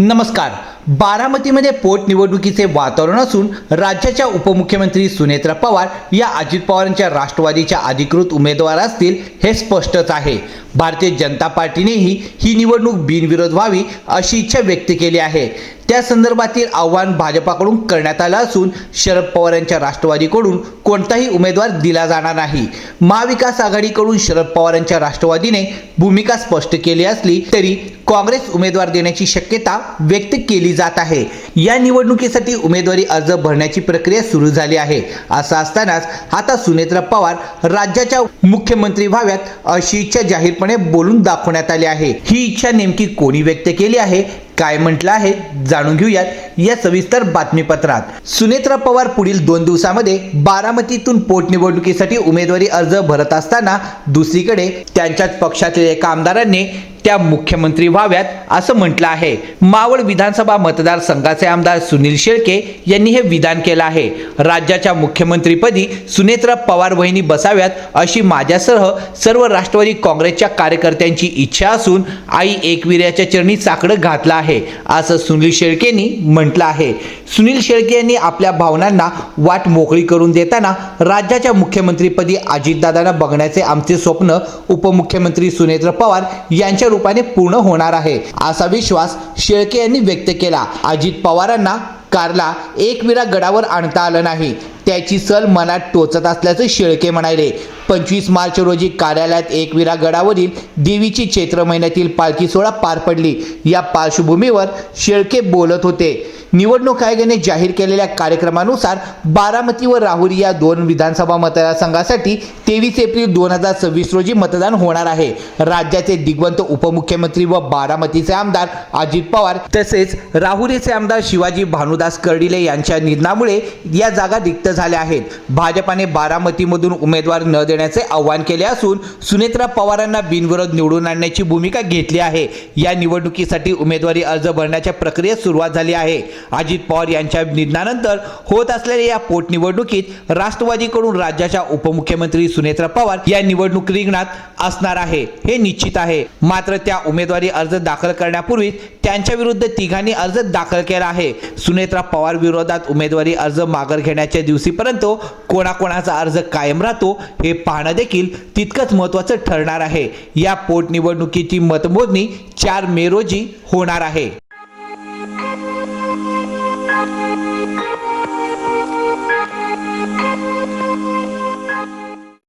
नमस्कार. बारामतीमध्ये पोटनिवडणुकीचे वातावरण असून राज्याच्या उपमुख्यमंत्री सुनेत्रा पवार या अजित पवारांच्या राष्ट्रवादीच्या अधिकृत उमेदवार असतील हे स्पष्टच आहे. भारतीय जनता पार्टीनेही ही निवडणूक बिनविरोध व्हावी अशी इच्छा व्यक्त केली आहे. त्या संदर्भातील आव्हान भाजपाकडून करण्यात आलं असून शरद पवार यांच्या राष्ट्रवादीकडून कोणताही उमेदवार दिला जाणार नाही. महाविकास आघाडीकडून शरद पवार यांच्या राष्ट्रवादीने भूमिका स्पष्ट केली असली तरी काँग्रेस उमेदवार देण्याची शक्यता व्यक्त केली जात आहे. या निवडणुकीसाठी उमेदवारी अर्ज भरण्याची प्रक्रिया सुरू झाली आहे. असं असतानाच आता सुनेत्रा पवार राज्याच्या मुख्यमंत्री व्हाव्यात अशी इच्छा जाहीरपणे बोलून दाखवण्यात आली आहे. ही इच्छा नेमकी कोणी व्यक्त केली आहे, काय म्हटलं आहे, जाणून घेऊयात या सविस्तर बातमीपत्रात. सुनेत्रा पवार पुढील 2 दिवसांमध्ये बारामतीतून पोटनिवडणुकीसाठी उमेदवारी अर्ज भरत असताना दुसरीकडे त्यांच्याच पक्षातील एका आमदारांनी त्या मुख्यमंत्री व्हाव्यात असं म्हटलं आहे. मावळ विधानसभा मतदारसंघाचे आमदार सुनील शेळके यांनी हे विधान केलं आहे. राज्याच्या मुख्यमंत्रीपदी सुनेत्रा पवार वहिनी बसाव्यात अशी माझ्यासह सर्व राष्ट्रवादी काँग्रेसच्या कार्यकर्त्यांची इच्छा असून आई एकविर्याच्या चरणी साकडं घातलं आहे असं सुनील शेळकेंनी म्हटलं आहे. सुनील शेळके यांनी आपल्या भावनांना वाट मोकळी करून देताना राज्याच्या मुख्यमंत्रीपदी अजितदादांना बघण्याचे आमचे स्वप्न उपमुख्यमंत्री सुनेत्रा पवार यांच्या रूपाने पूर्ण होणार आहे असा विश्वास शेळके यांनी व्यक्त केला. अजित पवारांना कारला एकविरा गडावर आणता आलं नाही, त्याची सल मनात टोचत असल्याचं शेळके म्हणाले. 25 मार्च रोजी कार्यालयात एकविरा गडावरील देवीची चैत्र महिन्यातील पालखी सोहळा पार पडली. या पार्श्वभूमीवर शेळके बोलत होते. निवडणूक आयोगाने जाहीर केलेल्या कार्यक्रमानुसार बारामती व राहुरी या 2 विधानसभा मतदारसंघासाठी 23 एप्रिल 2026 रोजी मतदान होणार आहे. राज्याचे दिग्वंत उपमुख्यमंत्री व बारामतीचे आमदार अजित पवार तसेच राहुरीचे आमदार शिवाजी भानुदास कर्डिले यांच्या निधनामुळे या जागा रिक्त झाल्या आहेत. भाजपाने बारामतीमधून उमेदवार न देण्याचे आवाहन केले असून सुनेत्रा पवारांना बिनविरोध निवडून आणण्याची भूमिका घेतली आहे. या निवडणुकीसाठी उमेदवारी अर्ज भरण्याच्या प्रक्रियेत सुरुवात झाली आहे. अजित पवार यांच्या निधनानंतर होत असलेल्या या पोटनिवडणुकीत राष्ट्रवादीकडून राज्याच्या उपमुख्यमंत्री सुनेत्रा पवार या निवडणूक रिंगणात असणार आहे हे निश्चित आहे. मात्र त्या उमेदवारी अर्ज दाखल करण्यापूर्वी त्यांच्या विरुद्ध तिघांनी अर्ज दाखल केला आहे. सुनेत्रा पवार विरोधात उमेदवारी अर्ज माघार घेण्याच्या दिवशीपर्यंत कोणाकोणाचा अर्ज कायम राहतो हे पाहणं देखील तितकंच महत्त्वाचं ठरणार आहे. या पोटनिवडणुकीची मतमोजणी 4 मे रोजी होणार आहे.